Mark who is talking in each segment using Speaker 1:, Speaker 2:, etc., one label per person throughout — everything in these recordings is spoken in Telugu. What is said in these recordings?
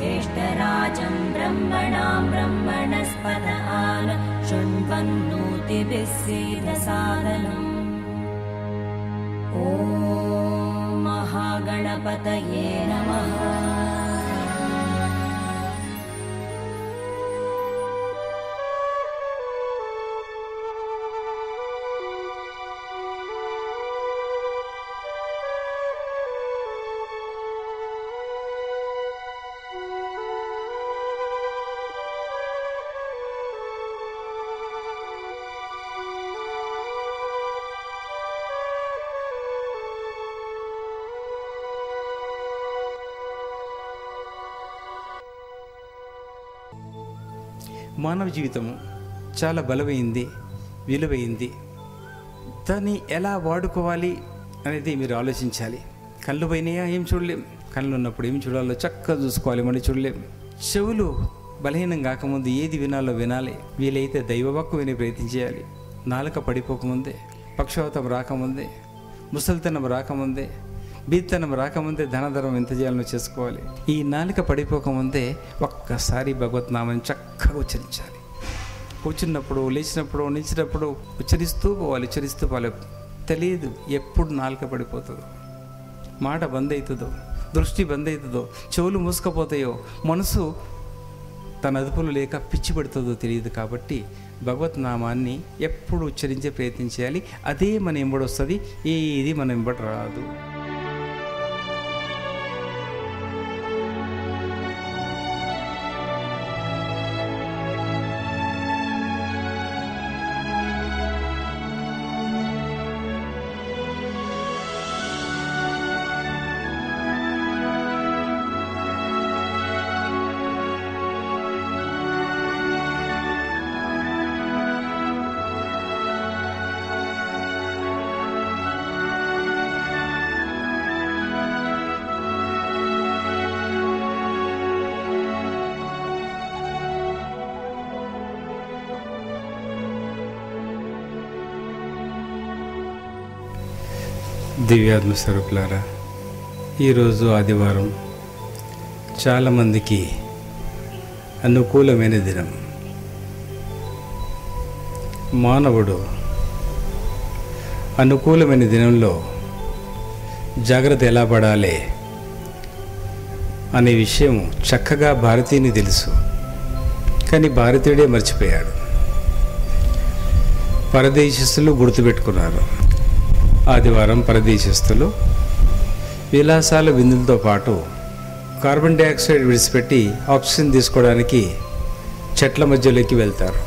Speaker 1: ज्येष्ठराजं ब्रह्मणां ब्रह्मणस्पत आन शृण्वन्नोतिभिः सीदसादनम्। ॐ महागणपतये नमः।
Speaker 2: మానవ జీవితము చాలా బలమైంది, విలువైంది. దాన్ని ఎలా వాడుకోవాలి అనేది మీరు ఆలోచించాలి. కళ్ళు పోయినాయా ఏం చూడలేం, కళ్ళు ఉన్నప్పుడు ఏం చూడాలో చక్కగా చూసుకోవాలి, మరి చూడలేం. చెవులు బలహీనం కాకముందు ఏది వినాలో వినాలి, వీలైతే దైవవాక్కు వినే ప్రయత్నం చేయాలి. నాలుక పడిపోకముందే, పక్షవాతం రాకముందే, ముసలితనం రాకముందే, బీత్తనం రాకముందే ధనధర్మం ఎంత చేయాలో చేసుకోవాలి. ఈ నాలుక పడిపోకముందే ఒక్కసారి భగవద్నామాన్ని చక్కగా ఉచ్చరించాలి. కూర్చున్నప్పుడు, లేచినప్పుడు, నిలిచినప్పుడు ఉచ్చరిస్తూ పోవాలి. తెలియదు ఎప్పుడు నాలుక పడిపోతుందో, మాట బంద్ అవుతుందో, దృష్టి బంద్ అవుతుందో, చెవులు మూసుకపోతాయో, మనసు తన అదుపులు లేక పిచ్చి పడుతుందో తెలియదు. కాబట్టి భగవద్నామాన్ని ఎప్పుడు ఉచ్చరించే ప్రయత్నం చేయాలి. అదే మన ఎంబడి వస్తుంది, ఏది మన ఎంబడి రాదు. దివ్యాత్మ స్వరూపులారా, ఈరోజు ఆదివారం చాలామందికి అనుకూలమైన దినం. మానవుడు అనుకూలమైన దినంలో జాగ్రత్త ఎలా పడాలి అనే విషయం చక్కగా భారతీయుని తెలుసు. కానీ భారతీయుడే మర్చిపోయాడు. పరదేశస్తులు గుర్తుపెట్టుకున్నారు. ఆదివారం పరదేశస్తులు విలాసాల విందులతో పాటు కార్బన్ డైఆక్సైడ్ విడిచిపెట్టి ఆక్సిజన్ తీసుకోవడానికి చెట్ల మధ్యలోకి వెళ్తారు.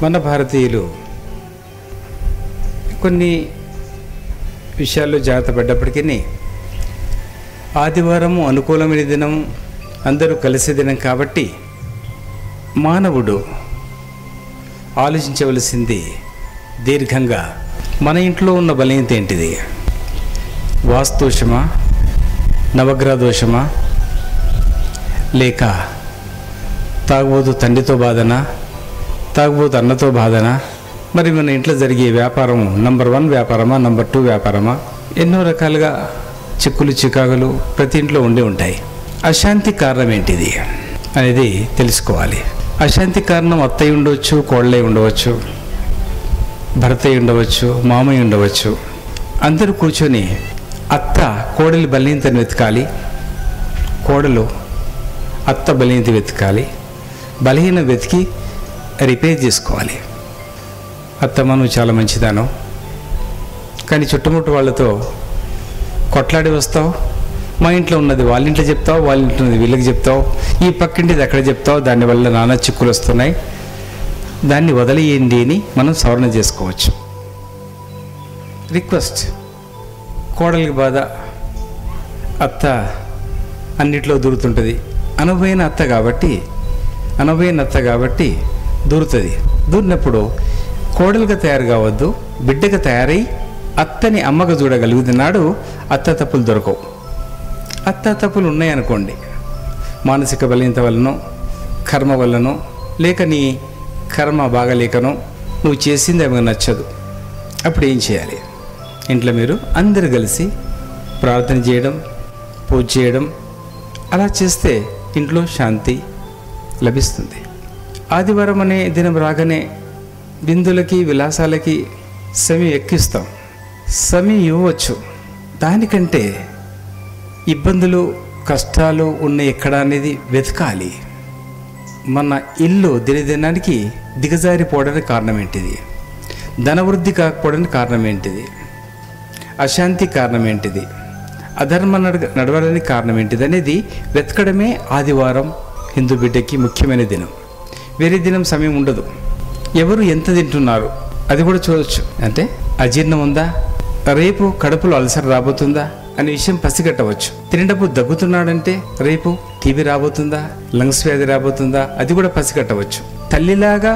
Speaker 2: మన భారతీయులు కొన్ని విషయాల్లో జాగ్రత్త పడ్డప్పటికీ ఆదివారము అనుకూలమైన దినం, అందరూ కలిసే దినం. కాబట్టి మానవుడు ఆలోచించవలసింది దీర్ఘంగా, మన ఇంట్లో ఉన్న బలహీనత ఏంటిది? వాస్తుదోషమా, నవగ్రహ దోషమా, లేక తాగుబోతు తండ్రితో బాధనా, తాగుబోతు అన్నతో బాధనా? మరి మన ఇంట్లో జరిగే వ్యాపారం నంబర్ 1 వ్యాపారమా, నంబర్ 2 వ్యాపారమా? ఎన్నో రకాలుగా చిక్కులు చికాకులు ప్రతి ఇంట్లో ఉండి ఉంటాయి. అశాంతి కారణం ఏంటిది అనేది తెలుసుకోవాలి. అశాంతి కారణం అత్తయ్య ఉండవచ్చు, కోళ్ళై ఉండవచ్చు, భర్తయ్య ఉండవచ్చు, మామయ్య ఉండవచ్చు. అందరూ కూర్చొని అత్త కోడలి బలహీనతను వెతకాలి, కోడలు అత్త బలహీనత వెతకాలి. బలహీన వెతికి రిపేర్ చేసుకోవాలి. అత్త మనం చాలా మంచిదాను, కానీ చుట్టుముట్టు వాళ్ళతో కొట్లాడి వస్తావు. మా ఇంట్లో ఉన్నది వాళ్ళ ఇంట్లో చెప్తావు, వాళ్ళ ఇంట్లో ఉన్నది వీళ్ళకి చెప్తావు, ఈ పక్కింటిది అక్కడ చెప్తావు. దానివల్ల నానా చిక్కులు వస్తున్నాయి. దాన్ని వదిలేయండి అని మనం సవరణ చేసుకోవచ్చు. రిక్వెస్ట్, కోడలికి బాధ, అత్త అన్నిట్లో దూరుతుంటుంది. అనుభవైన అత్త కాబట్టి దూరుతుంది. దూరినప్పుడు కోడలుగా తయారు కావద్దు, బిడ్డగా తయారై అత్తని అమ్మగా చూడగలుగుతున్నాడు. అత్త తప్పులు దొరకవు. అత్త తప్పులు ఉన్నాయనుకోండి, మానసిక బలహీనత వల్లనో, కర్మ వల్లనో, లేక నీ కర్మ బాగలేకనో నువ్వు చేసింది ఏమైనా నచ్చదు. అప్పుడు ఏం చేయాలి? ఇంట్లో మీరు అందరు కలిసి ప్రార్థన చేయడం, పూజ చేయడం, అలా చేస్తే ఇంట్లో శాంతి లభిస్తుంది. ఆదివారం అనే దినం రాగానే విందులకి విలాసాలకి సమయం ఎక్కిస్తాం. సమయం ఇవ్వచ్చు. దానికంటే ఇబ్బందులు కష్టాలు ఉన్న ఎక్కడ అనేది వెతకాలి. మన ఇల్లు దినదినానికి దిగజారిపోవడానికి కారణం ఏంటిది? ధనవృద్ధి కాకపోవడానికి కారణం ఏంటిది? అశాంతి కారణం ఏంటిది? అధర్మం నడవడానికి కారణం ఏంటిది అనేది వెతకడమే ఆదివారం హిందూ బిడ్డకి ముఖ్యమైన దినం. వేరే దినం సమయం ఉండదు. ఎవరు ఎంత తింటున్నారు అది కూడా చూడవచ్చు. అంటే అజీర్ణం ఉందా, రేపు కడుపులో అల్సర్ రాబోతుందా అనే విషయం పసిగట్టవచ్చు. తినేటప్పుడు దగ్గుతున్నాడంటే రేపు టీబీ రాబోతుందా, లంగ్స్ వ్యాధి రాబోతుందా అది కూడా పసిగట్టవచ్చు. తల్లిలాగా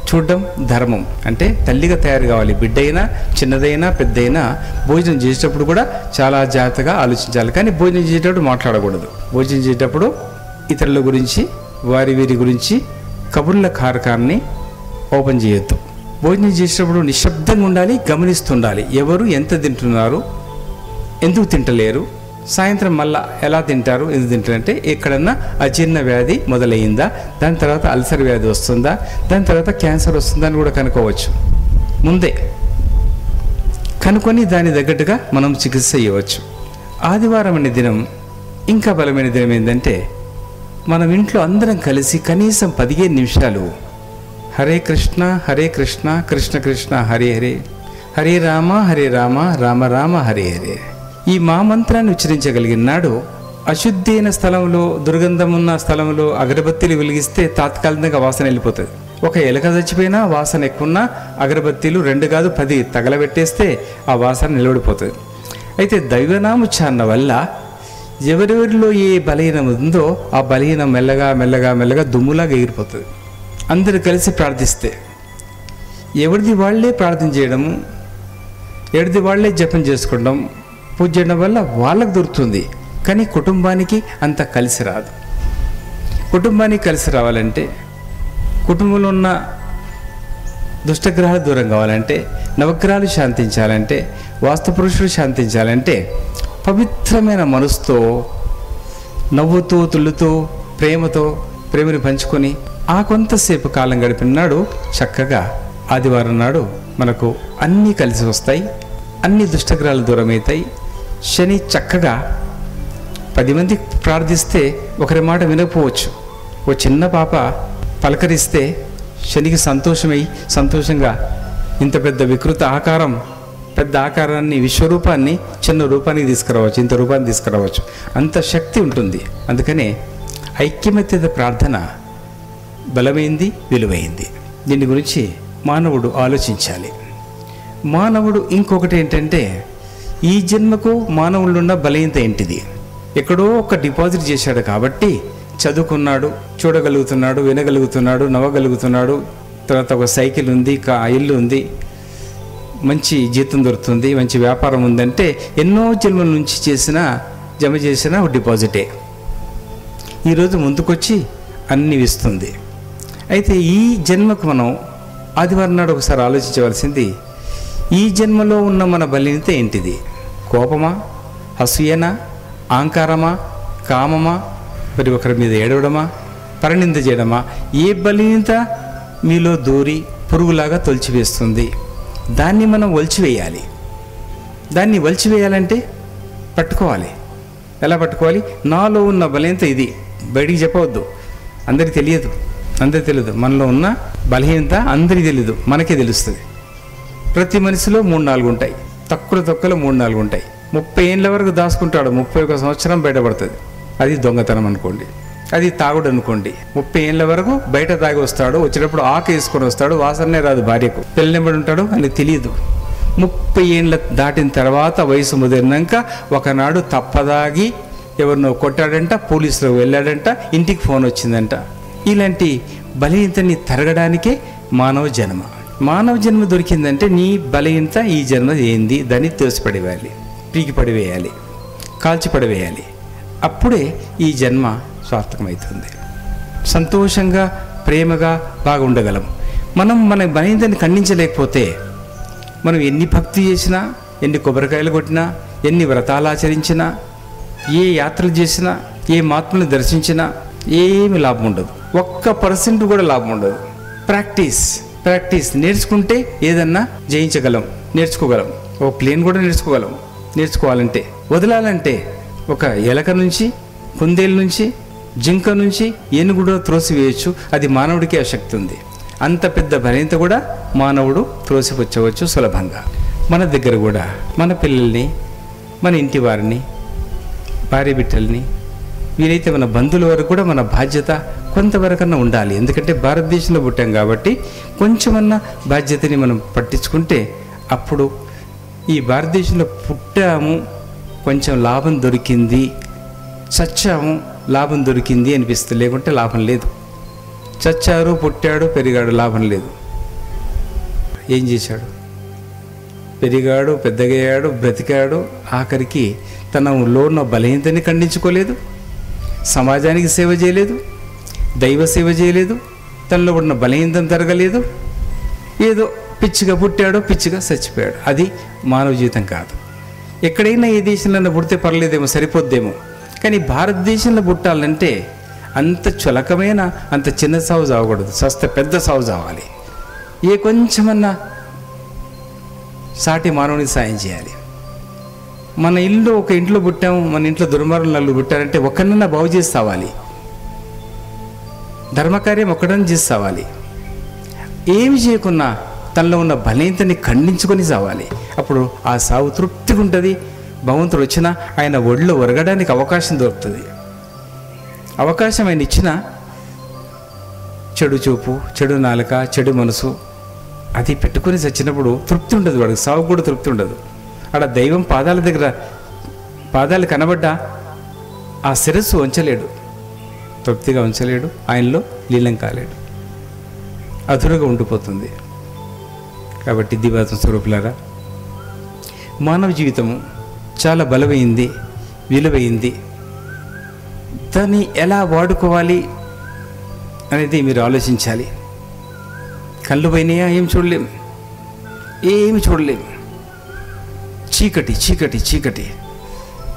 Speaker 2: చూడడం ధర్మం. అంటే తల్లిగా తయారు కావాలి. బిడ్డైనా చిన్నదైనా పెద్దయినా భోజనం చేసేటప్పుడు కూడా చాలా జాగ్రత్తగా ఆలోచించాలి. కానీ భోజనం చేసేటప్పుడు మాట్లాడకూడదు. భోజనం చేసేటప్పుడు ఇతరుల గురించి వీరి గురించి కబుర్ల కారకాన్ని ఓపెన్ చేయొద్దు. భోజనం చేసేటప్పుడు నిశ్శబ్దంగా ఉండాలి, గమనిస్తుండాలి. ఎవరు ఎంత తింటున్నారు, ఎందుకు తింటలేరు, సాయంత్రం మళ్ళా ఎలా తింటారు, ఎందుకు తింటారంటే ఎక్కడన్నా అజీర్ణ వ్యాధి మొదలయ్యిందా, దాని తర్వాత అల్సర్ వ్యాధి వస్తుందా, దాని తర్వాత క్యాన్సర్ వస్తుందా అని కూడా కనుక్కోవచ్చు. ముందే కనుక్కొని దాని తగ్గట్టుగా మనం చికిత్స చేయవచ్చు. ఆదివారం అనే దినం ఇంకా బలమైన దినం ఏంటంటే మనం ఇంట్లో అందరం కలిసి కనీసం 15 నిమిషాలు హరే కృష్ణ కృష్ణ కృష్ణ హరే హరే, హరే రామ రామ రామ హరే హరే ఈ మంత్రాన్ని ఉచ్చరించగలిగిన నాడు అశుద్ధి అయిన స్థలంలో, దుర్గంధం ఉన్న స్థలంలో అగరబత్తీలు వెలిగిస్తే తాత్కాలికంగా వాసన వెళ్ళిపోతుంది. ఒక ఎలక చచ్చిపోయినా వాసన ఎక్కువన్నా అగరబత్తీలు 2 కాదు 10 తగలబెట్టేస్తే ఆ వాసన నిలబడిపోతుంది. అయితే దైవనామోచ్చారణ వల్ల ఎవరెవరిలో ఏ బలహీనం ఉందో ఆ బలహీనం మెల్లగా మెల్లగా మెల్లగా దుమ్ములాగా ఎగిరిపోతుంది. అందరూ కలిసి ప్రార్థిస్తే ఎవరిది వాళ్ళే ప్రార్థన చేయడము, ఎవరిది వాళ్ళే జపం చేసుకోవడం, పూజ చేయడం వల్ల వాళ్ళకు దొరుకుతుంది. కానీ కుటుంబానికి అంత కలిసి రాదు. కుటుంబానికి కలిసి రావాలంటే, కుటుంబంలో ఉన్న దుష్టగ్రహాలు దూరం కావాలంటే, నవగ్రహాలు శాంతించాలంటే, వాస్తు పురుషులు శాంతించాలంటే పవిత్రమైన మనసుతో నవ్వుతూ తుళ్ళుతూ ప్రేమని పంచుకొని ఆ కొంతసేపు కాలం గడిపిన నాడు చక్కగా ఆదివారం నాడు మనకు అన్నీ కలిసి వస్తాయి. అన్ని దుష్టగ్రహాలు దూరం అవుతాయి. శని చక్కగా 10 మంది ప్రార్థిస్తే ఒకరి మాట వినకపోవచ్చు. ఓ చిన్న పాప పలకరిస్తే శనికి సంతోషంగా ఇంత పెద్ద వికృత ఆకారం, పెద్ద ఆకారాన్ని, విశ్వరూపాన్ని చిన్న రూపానికి తీసుకురావచ్చు, ఇంత రూపాన్ని తీసుకురావచ్చు. అంత శక్తి ఉంటుంది. అందుకనే ఐక్యమత్యత ప్రార్థన బలమైంది, విలువైంది. దీని గురించి మానవుడు ఆలోచించాలి. మానవుడు ఇంకొకటి ఏంటంటే ఈ జన్మకు మానవుల్లో ఉన్న బలహీనత ఏంటిది? ఎక్కడో ఒక డిపాజిట్ చేశాడు కాబట్టి చదువుకున్నాడు, చూడగలుగుతున్నాడు, వినగలుగుతున్నాడు, నవ్వగలుగుతున్నాడు, తర్వాత ఒక సైకిల్ ఉంది, ఇల్లు ఉంది, మంచి జీతం దొరుకుతుంది, మంచి వ్యాపారం ఉందంటే ఎన్నో జన్మల నుంచి జమ చేసిన ఒక డిపాజిటే ఈరోజు ముందుకొచ్చి అన్ని ఇస్తుంది. అయితే ఈ జన్మకు మనం ఆదివారం నాడు ఒకసారి ఆలోచించవలసింది, ఈ జన్మలో ఉన్న మన బలహీనత ఏంటిది? కోపమా, అసూయనా, అహంకారమా, కామమా, మరి ఒకరి మీద ఏడవడమా, పరనింద చేయడమా? ఏ బలహీనత మీలో దూరి పురుగులాగా తొలిచివేస్తుంది? దాన్ని మనం ఒలిచివేయాలి. దాన్ని ఒలిచివేయాలంటే పట్టుకోవాలి. ఎలా పట్టుకోవాలి? నాలో ఉన్న బలహీనత ఇది, బయటికి చెప్పవద్దు, అందరికీ తెలియదు. మనలో ఉన్న బలహీనత అందరికీ తెలియదు, మనకే తెలుస్తుంది. ప్రతి మనిషిలో 3-4 ఉంటాయి, తక్కువలో 3-4 ఉంటాయి. 30 ఏళ్ళ వరకు దాచుకుంటాడు, 31 సంవత్సరం బయటపడుతుంది. అది దొంగతనం అనుకోండి, అది తాగుడు అనుకోండి. 30 ఏళ్ళ వరకు బయట తాగి వస్తాడు, వచ్చేటప్పుడు ఆకు వేసుకొని వస్తాడు, వాసనే రాదు భార్యకు, పెళ్ళినబడి ఉంటాడు అని తెలియదు. 30 ఏళ్ళ దాటిన తర్వాత వయసు ముదిరినాక ఒకనాడు తప్పదాగి ఎవరినో కొట్టాడంట, పోలీసులకు వెళ్ళాడంట, ఇంటికి ఫోన్ వచ్చిందంట. ఇలాంటి బలహీనతని తరగడానికే మానవ జన్మ దొరికిందంటే నీ బలహీనత ఈ జన్మ ఏంది దాన్ని తోసిపడివేయాలి, పీకి పడివేయాలి, కాల్చి పడివేయాలి. అప్పుడే ఈ జన్మ సార్థకమవుతుంది. సంతోషంగా ప్రేమగా బాగా ఉండగలం. మనం మన బలహీనతని ఖండించలేకపోతే మనం ఎన్ని భక్తి చేసినా, ఎన్ని కొబ్బరికాయలు కొట్టినా, ఎన్ని వ్రతాలు ఆచరించినా, ఏ యాత్రలు చేసినా ఏ మహాత్ముని దర్శించినా ఏమి లాభం ఉండదు, 1% కూడా లాభం ఉండదు. ప్రాక్టీస్ నేర్చుకుంటే ఏదన్నా జయించగలం, నేర్చుకోగలం. ఓ ప్లేన్ కూడా నేర్చుకోవాలంటే, వదలాలంటే ఒక ఎలక నుంచి, కుందేలు నుంచి, జింక నుంచి ఏనుగుడు త్రోసివేయచ్చు. అది మానవుడికి ఆ శక్తి ఉంది. అంత పెద్ద బలహీనత కూడా మానవుడు త్రోసిపుచ్చవచ్చు సులభంగా. మన దగ్గర కూడా మన పిల్లల్ని, మన ఇంటి వారిని, భార్య బిడ్డల్ని, వీలైతే మన బంధువుల వరకు కూడా మన బాధ్యత కొంతవరకన్నా ఉండాలి. ఎందుకంటే భారతదేశంలో పుట్టాం కాబట్టి కొంచెమన్నా బాధ్యతని మనం పట్టించుకుంటే అప్పుడు ఈ భారతదేశంలో పుట్టాము, కొంచెం లాభం దొరికింది, చచ్చాము, లాభం దొరికింది అనిపిస్తుంది. లేకుంటే లాభం లేదు. చచ్చారు, పుట్టాడు, పెరిగాడు, లాభం లేదు. ఏం చేశాడు? పెరిగాడు, పెద్దగయ్యాడు, బ్రతికాడు, ఆఖరికి తనలో ఉన్న బలహీనతని ఖండించుకోలేదు, సమాజానికి సేవ చేయలేదు, దైవ సేవ చేయలేదు, తనలో ఉన్న బలహీనత జరగలేదు. ఏదో పిచ్చిగా పుట్టాడో పిచ్చిగా చచ్చిపోయాడు. అది మానవ జీవితం కాదు. ఎక్కడైనా ఏ దేశంలో పుడితే పర్లేదేమో, సరిపోద్దేమో. కానీ భారతదేశంలో పుట్టాలంటే అంత చులకమైన, అంత చిన్న సావు చావకూడదు, సస్తే పెద్ద సావు చావాలి. ఏ కొంచెమన్నా సాటి మానవునికి సాయం చేయాలి. మన ఇల్లు, ఒక ఇంట్లో పుట్టాము, మన ఇంట్లో దుర్మార్గులు నలుగురు పుట్టారంటే ఒక్కడన్నా బాగు చేసి సావాలి, ధర్మకార్యం ఒక్కడన్నా చేసి సావాలి. ఏమి చేయకున్నా తనలో ఉన్న బలహీనతని ఖండించుకొని సావాలి. అప్పుడు ఆ సావు తృప్తిగా ఉంటుంది. భగవంతుడు వచ్చినా ఆయన ఒడిలో ఒరగడానికి అవకాశం దొరుకుతుంది. అవకాశం ఆయన ఇచ్చిన చెడు చూపు, చెడు నాలుక, చెడు మనసు అది పెట్టుకొని చచ్చినప్పుడు తృప్తి ఉండదు. వాడికి సావు కూడా తృప్తి ఉండదు. ఆడ దైవం పాదాల దగ్గర పాదాలు కనబడ్డా ఆ శిరస్సు ఉంచలేడు, తృప్తిగా ఉంచలేడు, ఆయనలో లీలం కాలేడు, అధురుగా ఉండిపోతుంది. కాబట్టి దివాత్మ స్వరూపులారా, మానవ జీవితము చాలా బలమైంది, విలువైంది. దాన్ని ఎలా వాడుకోవాలి అనేది మీరు ఆలోచించాలి. కళ్ళు పోయినాయా? ఏమి చూడలేం. చీకటి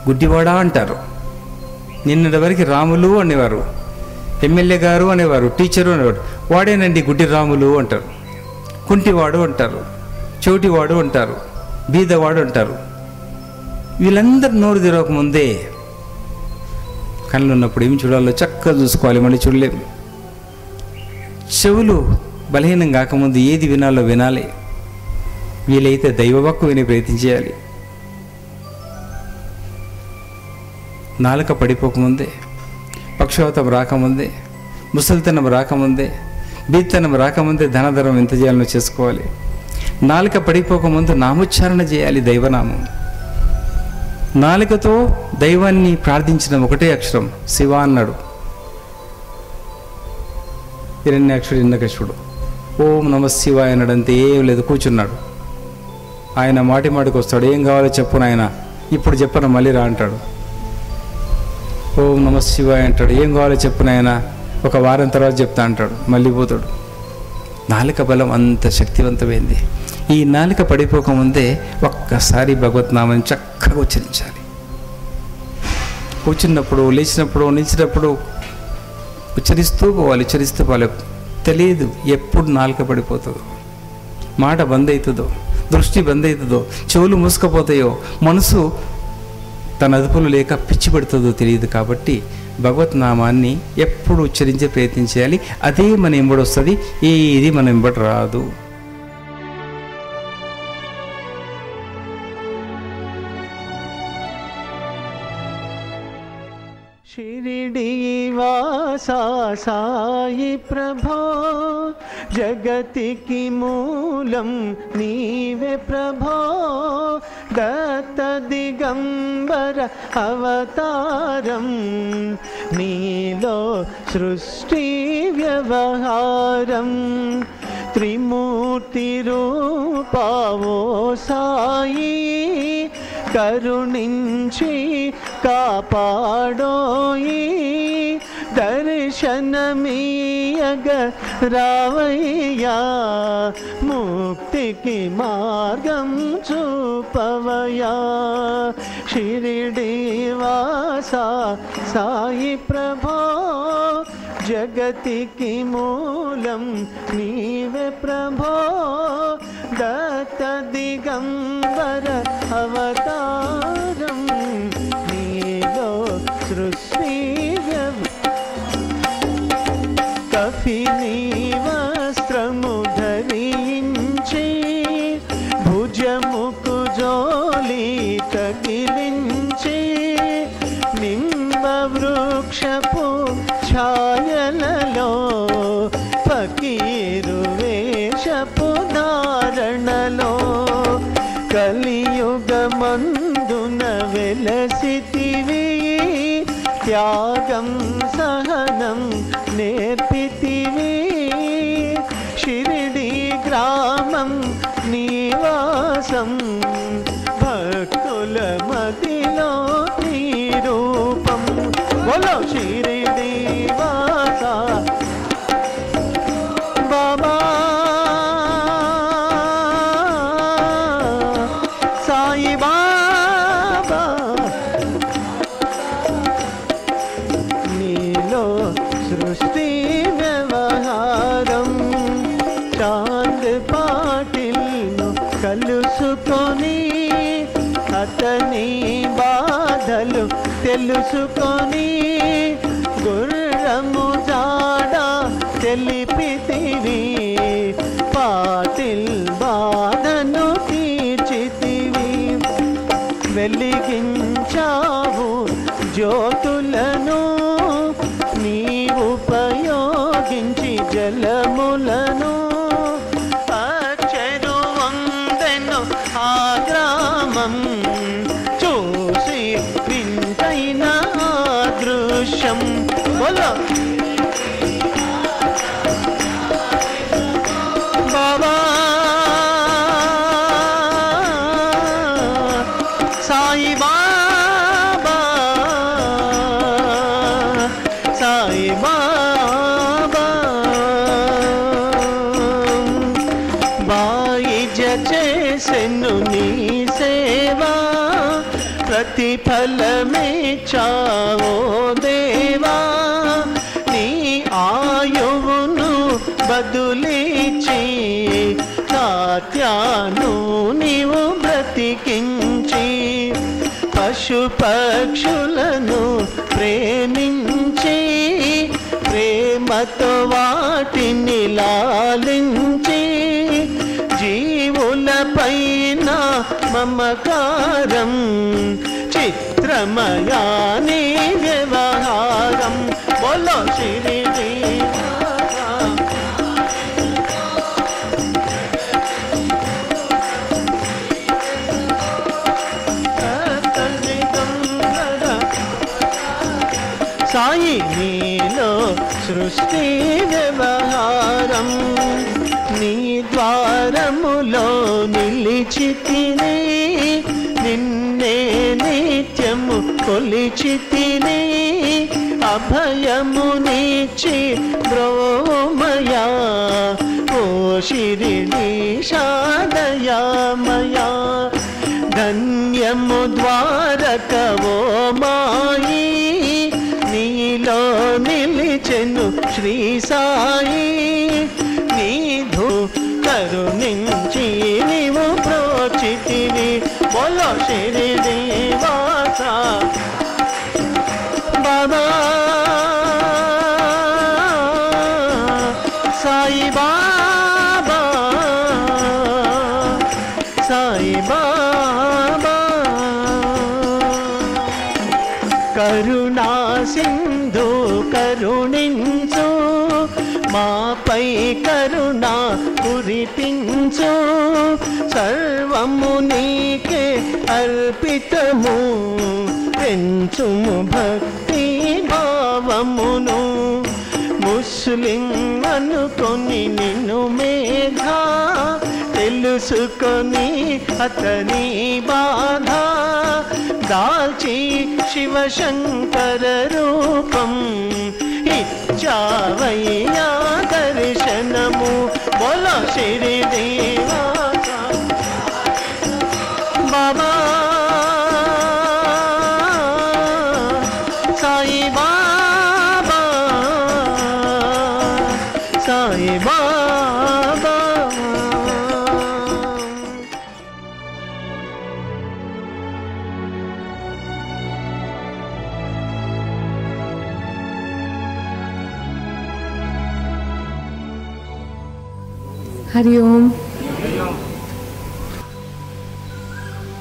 Speaker 2: గుడ్డివాడా అంటారు. నిన్నటి వరకు రాములు అనేవారు, ఎమ్మెల్యే గారు అనేవారు, టీచరు అనేవారు. వాడేనండి గుడ్డి రాములు అంటారు, కుంటివాడు అంటారు, చోటివాడు అంటారు, బీదవాడు అంటారు. వీళ్ళందరూ నోరు తెరవకముందే కళ్ళు ఉన్నప్పుడు ఏమి చూడాలో చక్కగా చూసుకోవాలి, మళ్ళీ చూడలేం. చెవులు బలహీనం కాకముందు ఏది వినాలో వినాలి. వీలైతే దైవవాక్కు వినే ప్రయత్నం చేయాలి. నాలుక పడిపోకముందే, పక్షవాతం రాకముందే, ముసలితనం రాకముందే, బీత్తనం రాకముందే ధనధరం ఎంత చేయాలనో చేసుకోవాలి. నాలుక పడిపోకముందు నామోచ్చారణ చేయాలి, దైవనామం. నాలుకతో దైవాన్ని ప్రార్థించిన ఒకటే అక్షరం శివ అన్నాడు హిరణ్యాక్షుడు, హిరణ్యకశిపుడు. ఓం నమ శివాయ అన్నాడంతే, ఏం లేదు, కూర్చున్నాడు. ఆయన మాటికి వస్తాడు. ఏం కావాలో చెప్పు నాయన, ఇప్పుడు చెప్పను, మళ్ళీ రా అంటాడు. ఓం నమ శివాయ అంటాడు. ఏం కావాలో చెప్పు నాయన, ఒక వారం తర్వాత చెప్తా అంటాడు, మళ్ళీ పోతాడు. నాలుక బలం అంత శక్తివంతమైంది. ఈ నాలుక పడిపోకముందే ఒక్కసారి భగవద్నామాన్ని చక్కగా ఉచ్చరించాలి. కూర్చున్నప్పుడు, లేచినప్పుడు, నిలిచినప్పుడు ఉచ్చరిస్తూ పోవాలి. తెలియదు ఎప్పుడు నాలుక పడిపోతుందో, మాట బంద్ అవుతుందో, దృష్టి బంద్ అవుతుందో, చెవులు మూసుకపోతాయో, మనసు తన అదుపులు లేక పిచ్చి పెడుతుందో తెలియదు. కాబట్టి భగవద్నామాన్ని ఎప్పుడు ఉచ్చరించే ప్రయత్నం చేయాలి. అదే మన ఎంబడి వస్తుంది, ఏది మన ఎంబడి రాదు.
Speaker 3: शिरिडीवासा साई प्रभो जगतिकी मूलं नीवे प्रभो दत्त दिगंबर अवतारं नीलो सृष्टि व्यवहारं त्रिमूर्ति रूपावो साई करुणिंची कापाडोई दर्शनमीयग रावయ్యా मुक्तिकी मार्गं చూపవయ్యా షిరిడీవాసా సాయి ప్రభో జగతికి మూలం నీవే ప్రభో దత్త దిగంబర అవతారం నీలో సృష్టి కఫినీ వస్త్రము ధరించి భుజముకు జోలి తగిలించి నింబ వృక్షపు ఛాయలలో ఫకీరు వేషపు ధారణలో కలియుగమందున వెలసితివి త్యాగం సహనం నేర్పితివి షిరిడి గ్రామం నివాసం భక్తుల మదిలో నీ రూపం బోలో షిరిడి వాసా బాబా సాయి బాబా నీలో సృష్టి వ్యవహారం చాంద్ పాటిల్ను కలుసుకొని అతని బాధలు తెలుసుకొని గుర్రము జాడ తెలిపితివి పాటిల్ బాధను తీర్చితివి వెలిగించావు జ్యోతులను నీవు ఉపయోగించి జలములను అచ్చరు వందెను ఆ గ్రామం చూసి వింతైన దృశ్యం బోలో బాబా సాయి బాబా సాయి బాబా బాయిజ చేసెను నీ సేవా ప్రతిఫలమే చావో దేవా నీ ఆయువును బదులిచి నాత్యాను నీవు బ్రతికించి పశు పక్షులను ప్రేమించి ప్రేమతో వాటిని లాలించి జీవుల పైన మమకారం చిత్రమయాని వ్యవహారం బోలో షిరిడి సాయి నీలో సృష్టి వ్యవహారం నీ ద్వారములో నిలిచితిని నిన్నే నిత్యము కొలిచితిని అభయమునిచి బ్రోమయా ఓ శిరిడీశాదయామయా ధన్యము ద్వారకవో మాయి నీలో నిలిచెను శ్రీ సాయి నీధు కరుణించి నీవు ప్రోచితివి బోలో షిరిడి వాసా బాబా సాయి బాబా సాయి బాబా కరుణా సింధు కరుణించు మాపై కరుణ కురిపించు సర్వము నీకే అర్పితము పెంచుము భక్తి భావమును ముస్లిం అనుకొని నిన్ను మేఘా తెలుసుకొని అతని బాధ దాల్చి శివశంకర రూపం ఇచ్చావయ్యా దర్శనము బోలో షిరిడి వాసా బాబా బాబా.
Speaker 4: హరి ఓం.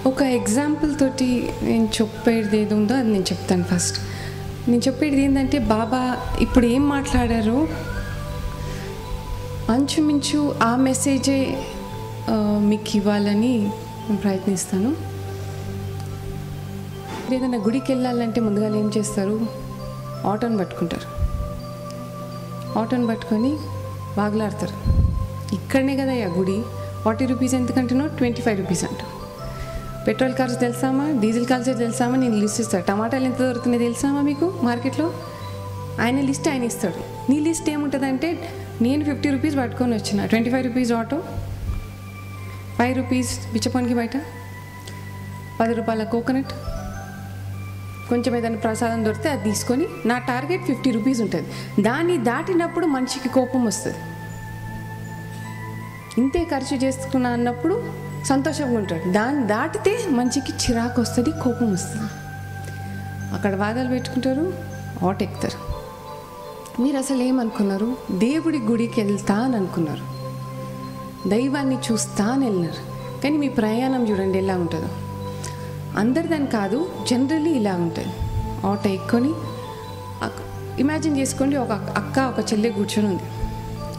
Speaker 4: ఒక ఎగ్జాంపుల్ తోటి నేను చెప్పేది ఏది ఉందో అది నేను చెప్తాను. ఫస్ట్ నేను చెప్పేది ఏంటంటే, బాబా ఇప్పుడు ఏం మాట్లాడారో అంచుమించు ఆ మెసేజే మీకు ఇవ్వాలని నేను ప్రయత్నిస్తాను. ఏదైనా గుడికి వెళ్ళాలంటే ముందుగా ఏం చేస్తారు? ఆటోని పట్టుకుంటారు. ఆటోని పట్టుకొని వాగులాడతారు. ఇక్కడనే కదా ఆ గుడి. 40 రూపీస్ ఎందుకంటున్నావు? 25 రూపీస్ అంటావు. పెట్రోల్ ఖర్చు తెలుసామా? డీజిల్ ఖర్చు తెలుసామా? నేను లిస్ట్ ఇస్తాను. టమాటాలు ఎంత దొరుకుతున్నాయి తెలుసామా మీకు మార్కెట్లో? ఆయన లిస్ట్ ఆయన ఇస్తాడు. నీ లిస్ట్ ఏముంటుందంటే, నేను 50 రూపీస్ పట్టుకొని వచ్చిన, 25 రూపీస్ ఆటో, 5 రూపీస్ బిచ్చపనికి బయట, 10 రూపాయల కోకోనట్, కొంచెం ఏదైనా ప్రసాదం దొరికితే అది తీసుకొని, నా టార్గెట్ 50 రూపీస్ ఉంటుంది. దాన్ని దాటినప్పుడు మనిషికి కోపం వస్తుంది. ఇంతే ఖర్చు చేసుకున్నా అన్నప్పుడు సంతోషంగా ఉంటాడు. దాన్ని దాటితే మంచికి చిరాకు వస్తుంది, కోపం వస్తుంది. అక్కడ వాదాలు పెట్టుకుంటారు, ఆటో ఎక్కుతారు. మీరు అసలు ఏమనుకున్నారు? దేవుడి గుడికి వెళ్తా అని అనుకున్నారు, దైవాన్ని చూస్తా అని వెళ్ళినారు. కానీ మీ ప్రయాణం చూడండి ఎలా ఉంటుందో. అందరిదని కాదు, జనరల్లీ ఇలా ఉంటుంది. ఆటో ఎక్కుని ఇమాజిన్ చేసుకోండి, ఒక అక్క ఒక చెల్లె కూర్చొని ఉంది.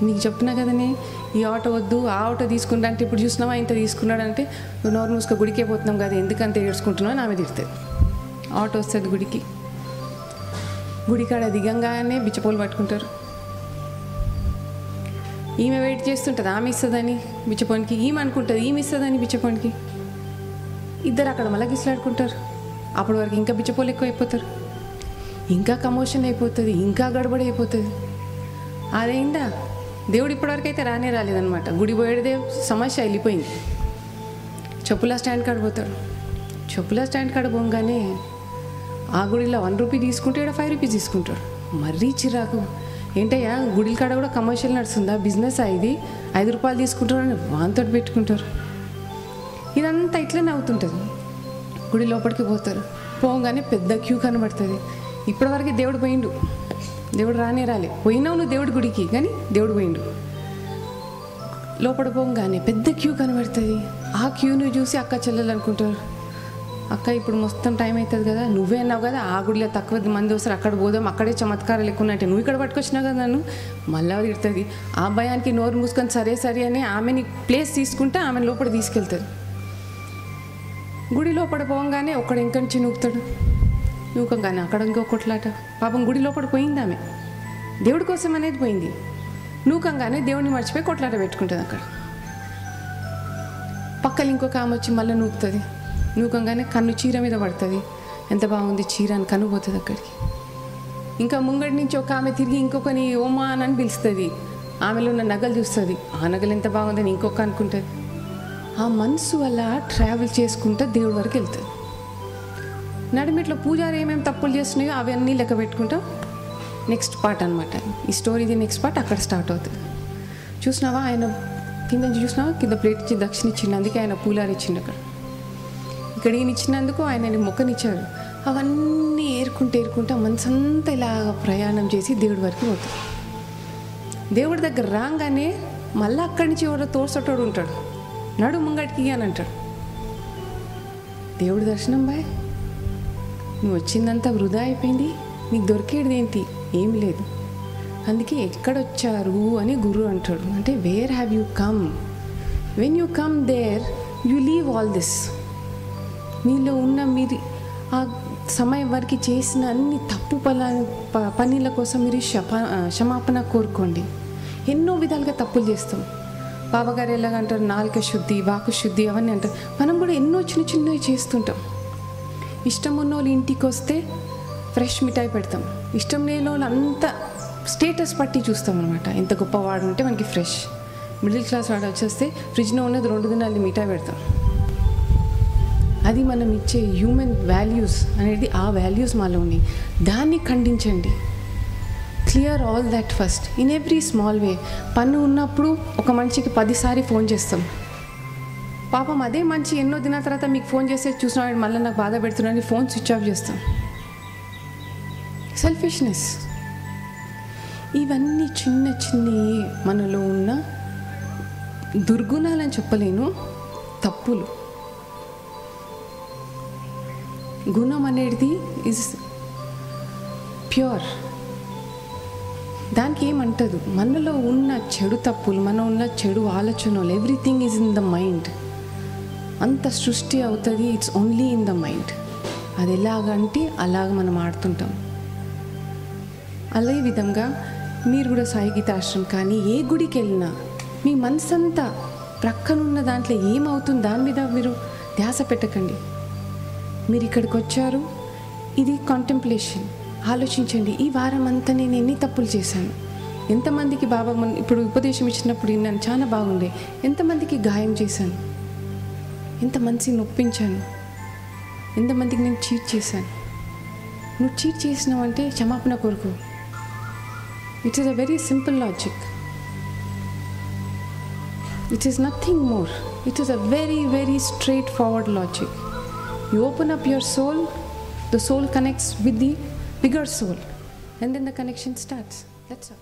Speaker 4: నీకు చెప్తున్నా కదనే, ఈ ఆటో వద్దు, ఆ ఆటో తీసుకుంటా అంటే, ఇప్పుడు చూసినావా ఇంత తీసుకున్నాడంటే, నువ్వు నోరు మూసుకొని గుడికే పోతున్నాం కదా, ఎందుకంత ఏడ్చుకుంటున్నావు అని ఆమె తిడుతుంది. ఆటో వస్తుంది గుడికి. గుడికాడ దిగంగానే బిచ్చపోలు పట్టుకుంటారు. ఈమె వెయిట్ చేస్తుంటుంది, ఆమె ఇస్తుందని బిచ్చపోనికి. ఈమె అనుకుంటుంది ఈమె ఇస్తుందని బిచ్చపోనికి. ఇద్దరు అక్కడ మళ్ళీ గిట్లాడుకుంటారు. అప్పటి వరకు ఇంకా బిచ్చపోలు ఎక్కువ అయిపోతారు, ఇంకా కమోషన్ అయిపోతుంది, ఇంకా గడబడి అయిపోతుంది. అదైందా? దేవుడు ఇప్పటివరకు అయితే రాలేదనమాట. గుడి పోయేదే సమస్య వెళ్ళిపోయింది. చెప్పుల స్టాండ్ కాడ పోతాడు. చెప్పుల స్టాండ్ కాడ పోగానే ఆ గుడిలో 1 రూపీ తీసుకుంటే ఇక్కడ 5 రూపీస్ తీసుకుంటాడు. మరీ చిరాకు. ఏంటయ్యా గుడిల కాడ కూడా కమర్షియల్ నడుస్తుందా, బిజినెస్ ఇది, 5 రూపాయలు తీసుకుంటారు అని వాంతో పెట్టుకుంటారు. ఇదంతా ఇట్లనే అవుతుంటుంది. గుడి లోపలికి పోతారు. పోగానే పెద్ద క్యూ కనబడుతుంది. ఇప్పటివరకు దేవుడు పోయిండు, దేవుడు రాలే. పోయినావు నువ్వు దేవుడి గుడికి, కానీ దేవుడు పోయిండు. లోపల పోగానే పెద్ద క్యూ కనబడుతుంది. ఆ క్యూను చూసి అక్క చెల్లెలు అనుకుంటారు, అక్క ఇప్పుడు మొత్తం టైం అవుతుంది కదా, నువ్వే అన్నావు కదా ఆ గుడిలో తక్కువ మంది వస్తారు, అక్కడ పోదాం, అక్కడే చమత్కారాలు ఎక్కువ అంటే నువ్వు ఇక్కడ పట్టుకొచ్చినావు కదా నన్ను. మళ్ళా తిడుతుంది. ఆ భయానికి నోరు మూసుకొని సరే సరే అని ఆమెని ప్లేస్ తీసుకుంటే ఆమెను లోపల తీసుకెళ్తుంది. గుడి లోపల పోగానే ఒక్కడు ఇంకొంచి నూకుతాడు. నూకంగానే అక్కడ ఇంకో కొట్లాట. పాపం గుడి లోపల పోయింది ఆమె, దేవుడి కోసం అనేది పోయింది. నూకంగానే దేవుడిని మర్చిపోయి కొట్లాట పెట్టుకుంటుంది. అక్కడ పక్కన ఇంకొక ఆమె వచ్చి మళ్ళీ నూకుతుంది. నూకంగానే కన్ను చీర మీద పడుతుంది. ఎంత బాగుంది చీర అని కన్ను పోతుంది అక్కడికి. ఇంకా ముంగడి నుంచి ఒక ఆమె తిరిగి ఇంకొకని ఓమా అని పిలుస్తుంది. ఆమెలో ఉన్న నగలు చూస్తుంది. ఆ నగలు ఎంత బాగుందని ఇంకొక అనుకుంటుంది. ఆ మనసు అలా ట్రావెల్ చేసుకుంటూ దేవుడి వరకు వెళ్తుంది. నడిమిట్లో పూజారి ఏమేమి తప్పులు చేస్తున్నాయో అవన్నీ లెక్క పెట్టుకుంటా నెక్స్ట్ పార్ట్ అనమాట. ఈ స్టోరీది నెక్స్ట్ పార్ట్ అక్కడ స్టార్ట్ అవుతుంది. చూసినావా ఆయన కింద చూసినావా, కింద ప్లేట్ ఇచ్చి దక్షిణ ఇచ్చిండు, అందుకే ఆయన పూలారు ఇచ్చిండు. అక్కడ ఇక్కడ ఈయన ఇచ్చినందుకు ఆయన మొక్కనిచ్చారు. అవన్నీ ఏరుకుంటూ మనసంతా ఇలా ప్రయాణం చేసి దేవుడి వరకు పోతాడు. దేవుడి దగ్గర రాగానే మళ్ళీ అక్కడి నుంచి ఎవరో తోడ్సటోడు ఉంటాడు. నడు ముంగటికి అని అంటాడు. దేవుడి దర్శనం బాయ్, నువ్వు వచ్చిందంతా వృధా అయిపోయింది, నీకు దొరికేది ఏంటి, ఏమి లేదు. అందుకే ఎక్కడొచ్చారు అని గురువు అంటాడు. అంటే where have you come? When you come there you leave all this. మీలో ఉన్న మీరు ఆ సమయం వరకు చేసిన అన్ని తప్పు పనుల కోసం మీరు క్షమాపణ కోరుకోండి. ఎన్నో విధాలుగా తప్పులు చేస్తాం. బాబాగారు ఎలాగంటారు, నాలుక శుద్ధి, వాకు శుద్ధి అవన్నీ అంటారు. మనం కూడా ఎన్నో చిన్నవి చేస్తుంటాం. ఇష్టం ఉన్న వాళ్ళు ఇంటికి వస్తే ఫ్రెష్ మిఠాయి పెడతాం. ఇష్టం లేని వాళ్ళు అంతా స్టేటస్ పట్టి చూస్తాం అనమాట. ఎంత గొప్పవాడు ఉంటే మనకి ఫ్రెష్. మిడిల్ క్లాస్ వాడు వచ్చేస్తే ఫ్రిడ్జ్లో ఉన్నది 2 దినాలు మిఠాయి పెడతాం. అది మనం ఇచ్చే హ్యూమన్ వాల్యూస్ అనేది, ఆ వాల్యూస్ మాలో ఉన్నాయి. దాన్ని ఖండించండి. Clear all that first in every small way. పన్ను ఉన్నప్పుడు ఒక మనిషికి 10 సార్లు ఫోన్ చేస్తాం. పాపం అదే మంచి ఎన్నో దినాల తర్వాత మీకు ఫోన్ చేస్తే చూసినాడు మళ్ళీ నాకు బాధ పెడుతున్నాడని ఫోన్ స్విచ్ ఆఫ్ చేస్తాం. సెల్ఫిష్నెస్. ఇవన్నీ చిన్న చిన్ని మనలో ఉన్న దుర్గుణాలని చెప్పలేను, తప్పులు. గుణం అనేది ఈజ్ ప్యూర్, దానికి ఏమంటదు. మనలో ఉన్న చెడు తప్పులు, మనలో ఉన్న చెడు ఆలోచనలు, everything is in the mind. అంత సృష్టి అవుతుంది, it's only in the mind. అది ఎలాగంటే అలాగ మనం ఆడుతుంటాం. అదే విధంగా మీరు కూడా సాయి గీతాశ్రమం కానీ ఏ గుడికి వెళ్ళినా మీ మనసంతా ప్రక్కనున్న దాంట్లో ఏమవుతుంది దాని మీద మీరు ధ్యాస పెట్టకండి. మీరు ఇక్కడికి వచ్చారు, ఇది కాంటెంప్లేషన్. ఆలోచించండి, ఈ వారం అంతా నేను ఎన్ని తప్పులు చేశాను, ఎంతమందికి బాబా ఇప్పుడు ఉపదేశం ఇచ్చినప్పుడు విన్నాను, చాలా బాగుండే. ఎంతమందికి గాయం చేశాను, ఎంతమందిని నొప్పించాను, ఎంతమందికి నేను చీట్ చేశాను. నువ్వు చీట్ చేసినావు అంటే క్షమాపణ కోరుకో. It is a very simple logic. It is nothing more. It is a very, very straightforward logic. You open up your soul, the soul connects with the bigger soul, and then the connection starts. That's all.